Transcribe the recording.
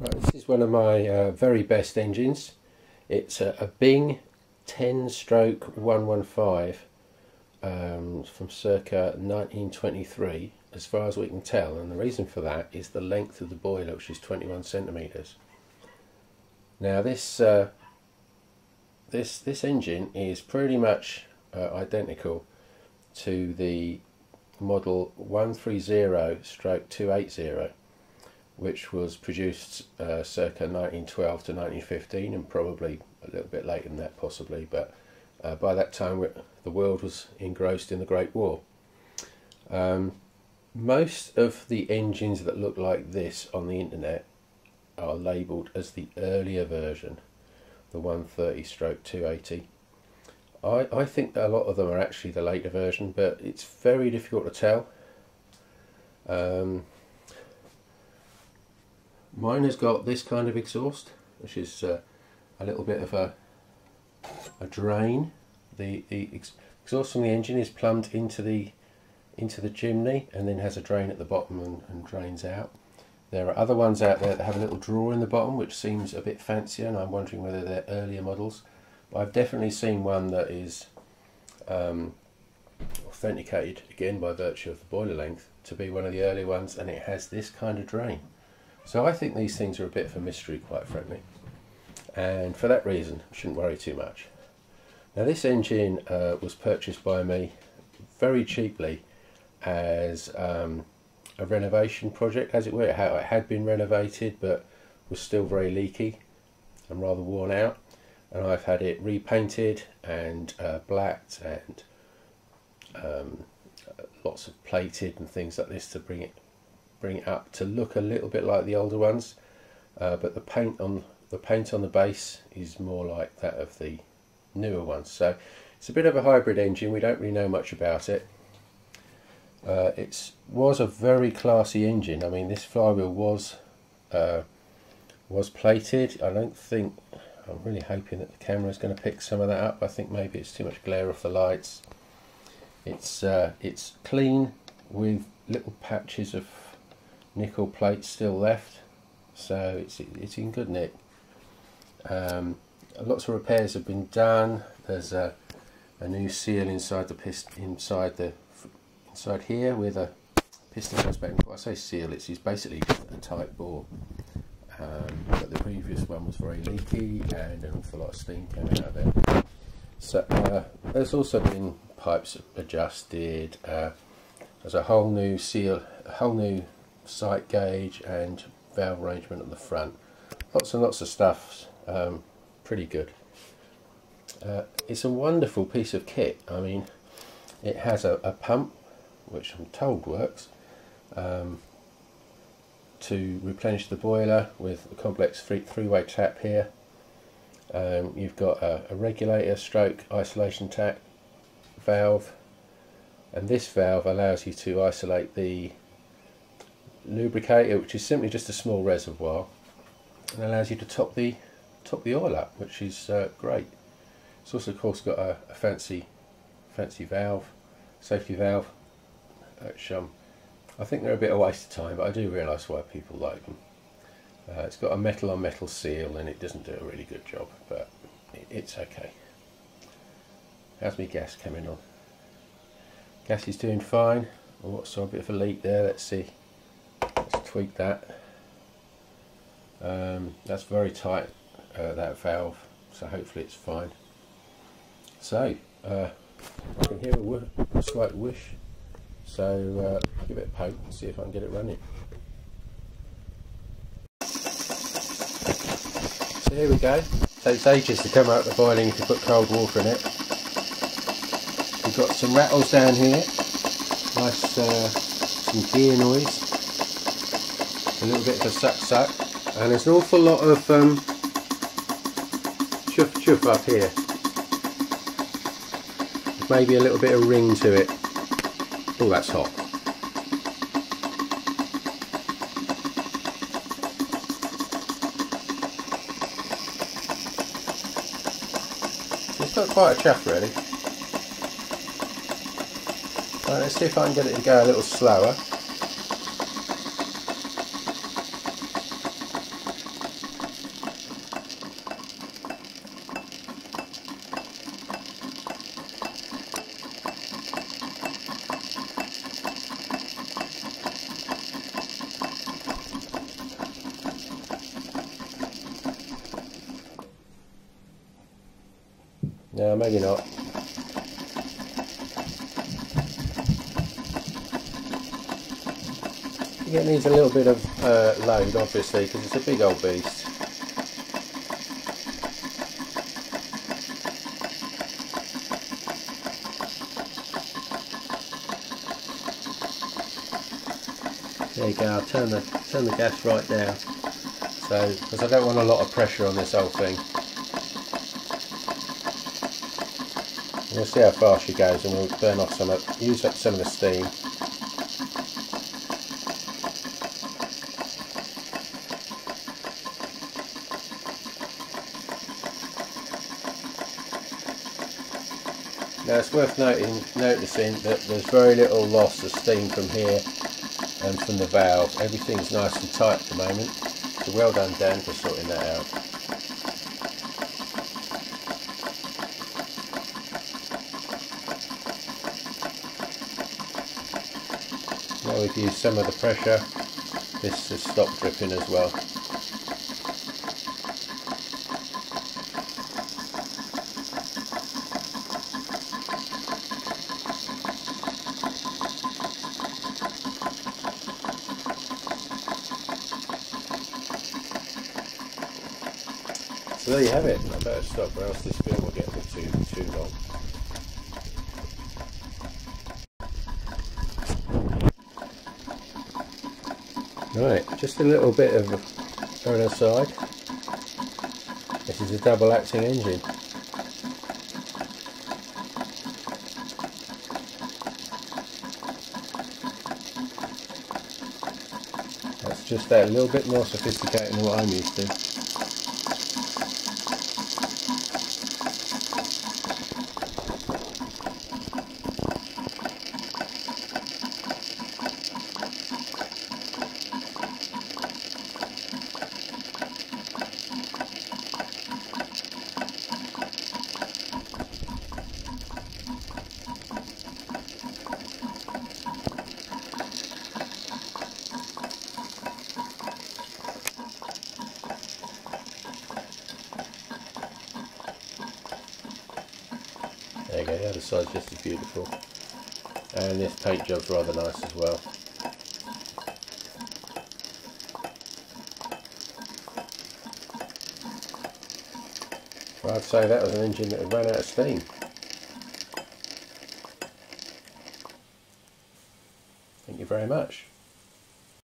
Right, this is one of my very best engines. It's a Bing 10-115 from circa 1923, as far as we can tell, and the reason for that is the length of the boiler, which is 21 centimetres. Now this engine is pretty much identical to the model 130/280, which was produced circa 1912 to 1915, and probably a little bit later than that possibly, but by that time the world was engrossed in the Great War. Most of the engines that look like this on the internet are labelled as the earlier version, the 130/280. I think that a lot of them are actually the later version, but it's very difficult to tell. Mine has got this kind of exhaust, which is a little bit of a drain. The exhaust from the engine is plumbed into the chimney and then has a drain at the bottom and drains out. There are other ones out there that have a little drawer in the bottom, which seems a bit fancier, and I'm wondering whether they're earlier models. But I've definitely seen one that is authenticated, again by virtue of the boiler length, to be one of the earlier ones, and it has this kind of drain. So I think these things are a bit of a mystery, quite frankly, and for that reason I shouldn't worry too much. Now this engine was purchased by me very cheaply as a renovation project, as it were. It had been renovated but was still very leaky and rather worn out, and I've had it repainted and blacked and lots of plated and things like this to bring it up to look a little bit like the older ones, but the paint on the base is more like that of the newer ones. So it's a bit of a hybrid engine. We don't really know much about it. It was a very classy engine. I mean, this flywheel was plated. I'm really hoping that the camera is going to pick some of that up. I think maybe it's too much glare off the lights. It's clean with little patches of nickel plates still left, so it's in good nick. Lots of repairs have been done. There's a new seal inside the piston, inside here, with a piston goes back. When I say seal, it's basically just a tight bore. But the previous one was very leaky and an awful lot of steam coming out of it. So there's also been pipes adjusted. There's a whole new seal, a whole new sight gauge and valve arrangement at the front. Lots and lots of stuff. Pretty good. It's a wonderful piece of kit. I mean, it has a pump, which I'm told works, to replenish the boiler, with a complex three-way tap here. You've got a regulator stroke isolation tap valve, and this valve allows you to isolate the lubricator, which is simply just a small reservoir, and allows you to top the oil up, which is great. It's also, of course, got a fancy valve, safety valve, which I think they're a bit of a waste of time, but I do realise why people like them. It's got a metal on metal seal, and it doesn't do a really good job, but it's okay. How's my gas coming on? Gas is doing fine. Oh, saw a bit of a leak there. Let's see. Let's tweak that. That's very tight, that valve, so hopefully it's fine. So I can hear a slight whoosh, so I'll give it a poke and see if I can get it running. So here we go. It takes ages to come out the boiling if you put cold water in it. We've got some rattles down here, nice some gear noise, a little bit of a suck, and there's an awful lot of chuff up here. Maybe a little bit of ring to it. Oh, that's hot. It's got quite a chuff, really. Right, let's see if I can get it to go a little slower. No, maybe not. It needs a little bit of load, obviously, because it's a big old beast. There you go. I'll turn the gas right down, so because I don't want a lot of pressure on this whole thing. And we'll see how fast she goes, and we'll burn off use up some of the steam. Now it's worth noticing that there's very little loss of steam from here and from the valve. Everything's nice and tight at the moment. So well done, Dan, for sorting that out. Now we've used some of the pressure, this has stopped dripping as well. So there you have it. I better stop, or else this film will get a bit too long. Right, just a little bit of on the side. This is a double acting engine. That's just that, a little bit more sophisticated than what I'm used to. There you go, the other side's just as beautiful. And this paint job's rather nice as well. Well, I'd say that was an engine that had run out of steam. Thank you very much.